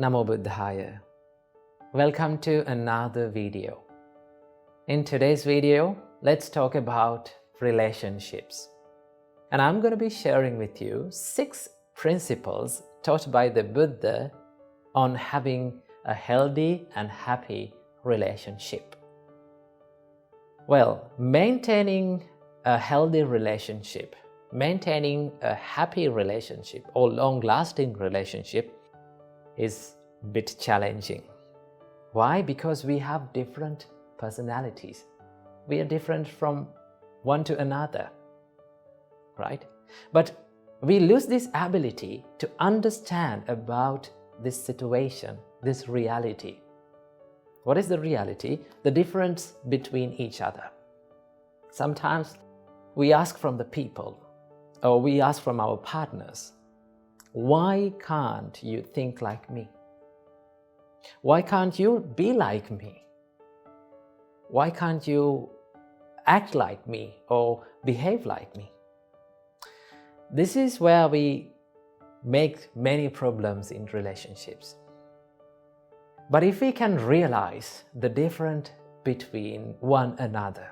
Namo Buddhaya. Welcome to another video. In today's video, let's talk about relationships. And I'm going to be sharing with you 6 principles taught by the Buddha on having a healthy and happy relationship. Well, maintaining a healthy relationship, maintaining a happy relationship or long-lasting relationship is a bit challenging. Why? Because we have different personalities. We are different from one to another, right? But we lose this ability to understand about this situation, this reality. What is the reality? The difference between each other. Sometimes we ask from the people, or we ask from our partners, why can't you think like me? Why can't you be like me? Why can't you act like me or behave like me? This is where we make many problems in relationships. But if we can realize the difference between one another,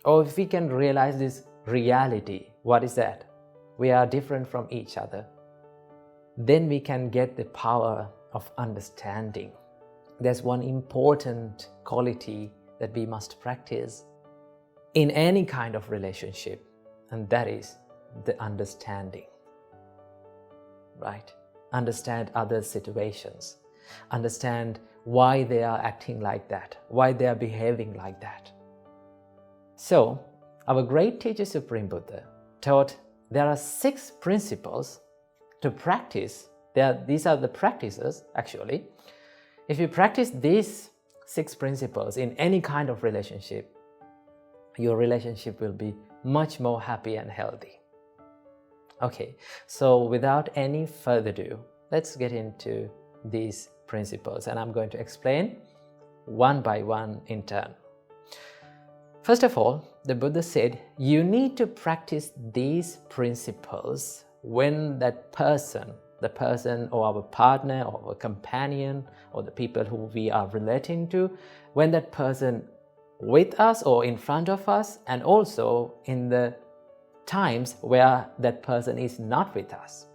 or if we can realize this reality, what is that? We are different from each other. Then we can get the power of understanding. There's one important quality that we must practice in any kind of relationship, and that is the understanding. Right? Understand other situations. Understand why they are acting like that, why they are behaving like that. So, our great teacher Supreme Buddha taught there are 6 principles to practice. These are the practices, actually. If you practice these 6 principles in any kind of relationship, your relationship will be much more happy and healthy. Okay, so without any further ado, let's get into these principles, and I'm going to explain one by one in turn. First of all, the Buddha said you need to practice these principles when that person, the person or our partner or our companion or the people who we are relating to, when that person with us or in front of us, and also in the times where that person is not with us.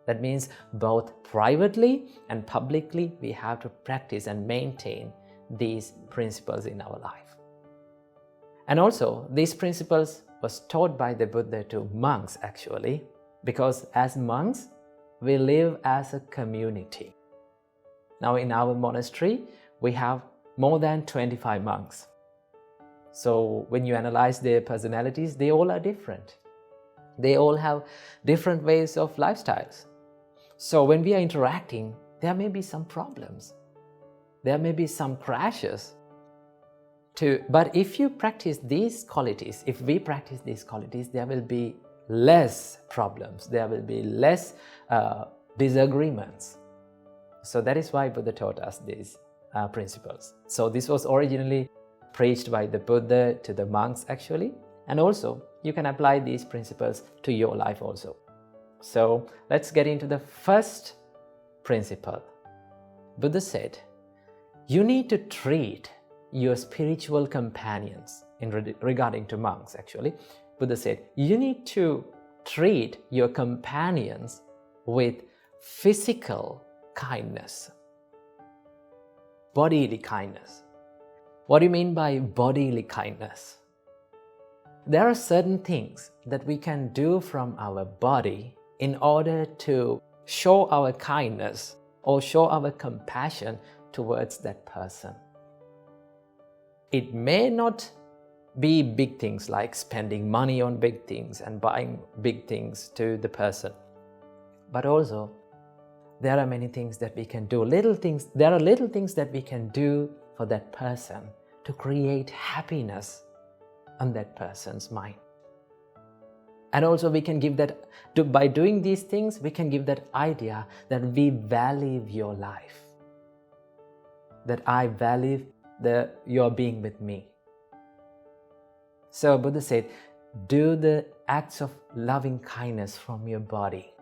That means both privately and publicly we have to practice and maintain these principles in our life. And also these principles was taught by the Buddha to monks actually, because as monks we live as a community. Now in our monastery we have more than 25 monks. So when you analyze their personalities, they all are different. They all have different ways of lifestyles. So when we are interacting, there may be some problems. There may be some crashes. But if you practice these qualities, if we practice these qualities, there will be less problems. There will be less disagreements. So that is why Buddha taught us these principles. So this was originally preached by the Buddha to the monks actually, and also you can apply these principles to your life also. So let's get into the first principle. Buddha said, you need to treat your spiritual companions, regarding to monks actually. Buddha said, you need to treat your companions with physical kindness, bodily kindness. What do you mean by bodily kindness? There are certain things that we can do from our body in order to show our kindness or show our compassion towards that person. It may not be big things like spending money on big things and buying big things to the person, but also there are many things that we can do. There are little things that we can do for that person to create happiness on that person's mind. And also we can give that, by doing these things, we can give that idea that we value your life, that I value your being with me. So Buddha said, do the acts of loving kindness from your body.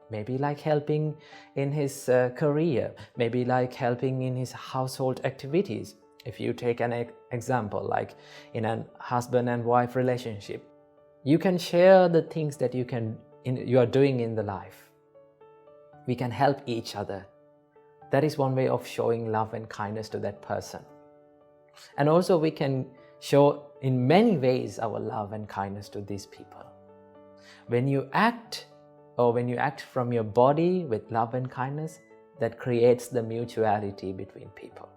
Maybe like helping in his career, maybe like helping in his household activities. If you take an example, like in a husband and wife relationship, you can share the things that you are doing in the life. We can help each other. That is one way of showing love and kindness to that person. And also we can show in many ways our love and kindness to these people. When you act from your body with love and kindness, that creates the mutuality between people.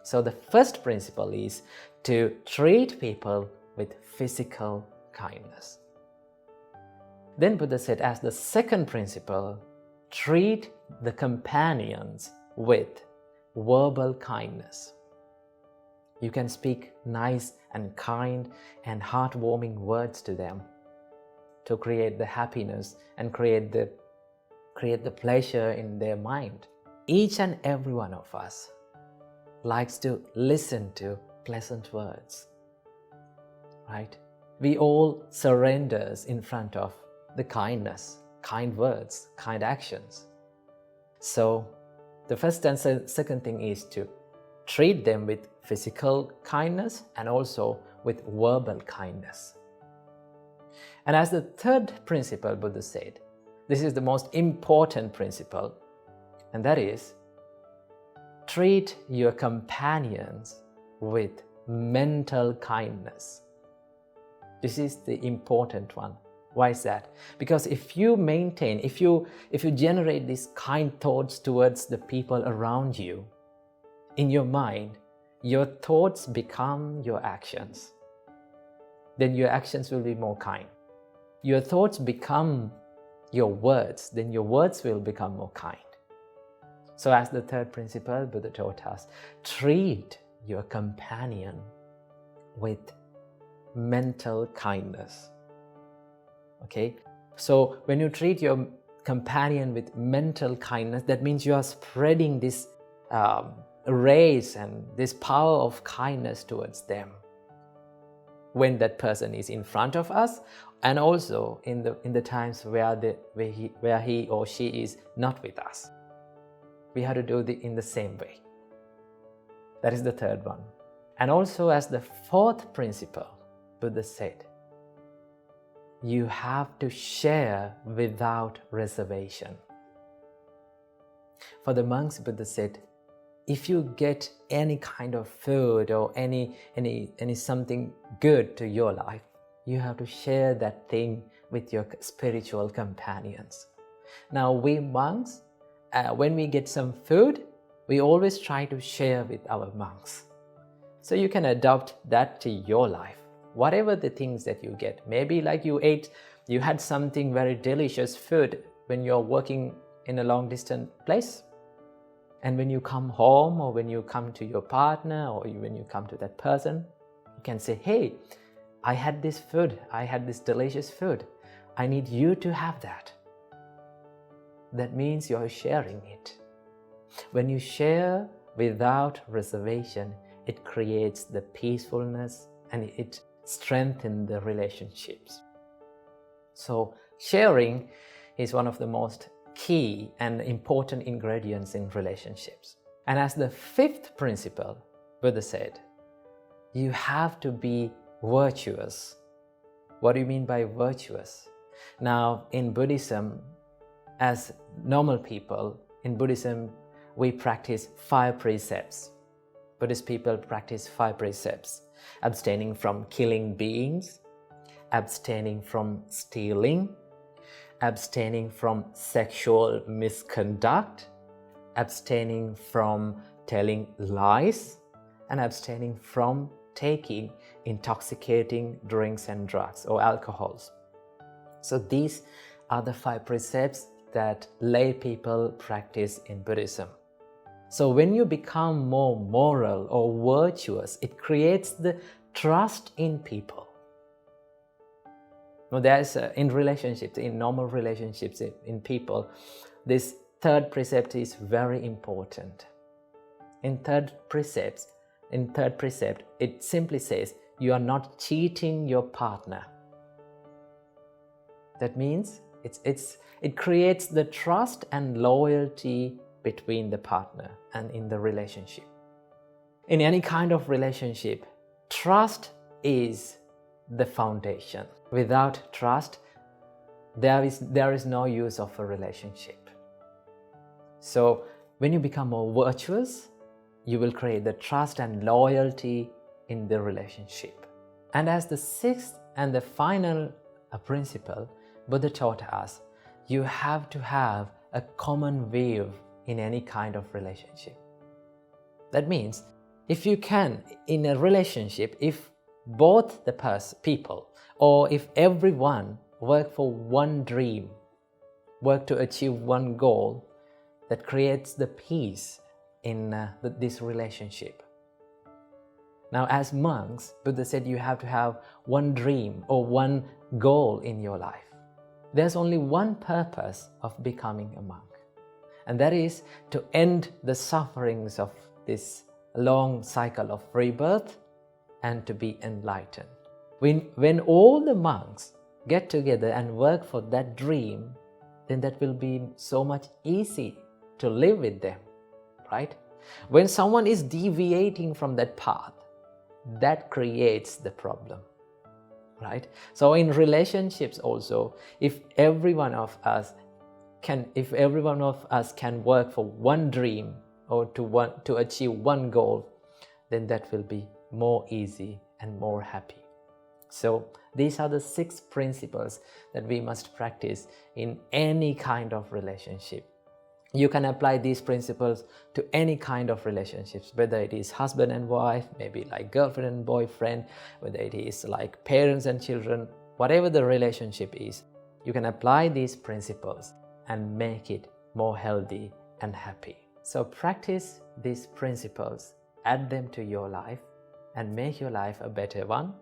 So the first principle is to treat people with physical kindness. Then Buddha said, as the second principle, treat the companions with verbal kindness. You can speak nice and kind and heartwarming words to them to create the happiness and create the pleasure in their mind. Each and every one of us likes to listen to pleasant words, right? We all surrender in front of the kindness, kind words, kind actions. So the first and second thing is to treat them with physical kindness and also with verbal kindness. And as the third principle, Buddha said, this is the most important principle, and that is, treat your companions with mental kindness. This is the important one. Why is that? Because if you generate these kind thoughts towards the people around you, in your mind, your thoughts become your actions. Then your actions will be more kind. Your thoughts become your words, then your words will become more kind. So as the third principle, Buddha taught us, treat your companion with mental kindness. Okay? So when you treat your companion with mental kindness, that means you are spreading this rays and this power of kindness towards them when that person is in front of us, and also in the times where he or she is not with us. We have to do it in the same way. That is the third one. And also as the fourth principle, Buddha said, you have to share without reservation. For the monks, Buddha said, if you get any kind of food or any something good to your life, you have to share that thing with your spiritual companions. Now we monks, when we get some food, we always try to share with our monks. So you can adopt that to your life. Whatever the things that you get, maybe like you had something very delicious food when you're working in a long distance place. And when you come home, or when you come to your partner, or when you come to that person, you can say, hey, I had this food, I had this delicious food. I need you to have that. That means you're sharing it. When you share without reservation, it creates the peacefulness and it strengthens the relationships. So sharing is one of the most key and important ingredients in relationships. And as the fifth principle, Buddha said, you have to be virtuous. What do you mean by virtuous? Now, in Buddhism, as normal people, in Buddhism, we practice 5 precepts. Buddhist people practice 5 precepts: abstaining from killing beings, abstaining from stealing, abstaining from sexual misconduct, abstaining from telling lies, and abstaining from taking intoxicating drinks and drugs or alcohols. So these are the 5 precepts that lay people practice in Buddhism. So when you become more moral or virtuous, it creates the trust in people. Now there's in relationships, in normal relationships in people, this third precept is very important. In third precept, it simply says you are not cheating your partner. That means It creates the trust and loyalty between the partner and in the relationship. In any kind of relationship, trust is the foundation. Without trust, there is no use of a relationship. So when you become more virtuous, you will create the trust and loyalty in the relationship. And as the sixth and the final principle, Buddha taught us, you have to have a common view in any kind of relationship. That means, if you can, in a relationship, if both the people, or if everyone work for one dream, work to achieve one goal, that creates the peace in this relationship. Now, as monks, Buddha said you have to have one dream or one goal in your life. There's only one purpose of becoming a monk, and that is to end the sufferings of this long cycle of rebirth and to be enlightened. When all the monks get together and work for that dream, then that will be so much easy to live with them, right? When someone is deviating from that path, that creates the problem, right? So in relationships also, if every one of us can work for one dream or to achieve one goal, then that will be more easy and more happy. So these are the 6 principles that we must practice in any kind of relationship. You can apply these principles to any kind of relationships, whether it is husband and wife, maybe like girlfriend and boyfriend, whether it is like parents and children, whatever the relationship is, you can apply these principles and make it more healthy and happy. So practice these principles, add them to your life, and make your life a better one.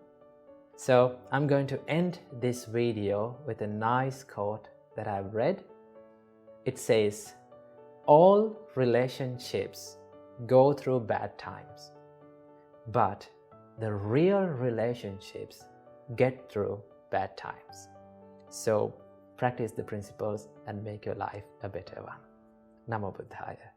So I'm going to end this video with a nice quote that I've read. It says, "All relationships go through bad times, but the real relationships get through bad times." So practice the principles and make your life a better one. Namo Buddhaya.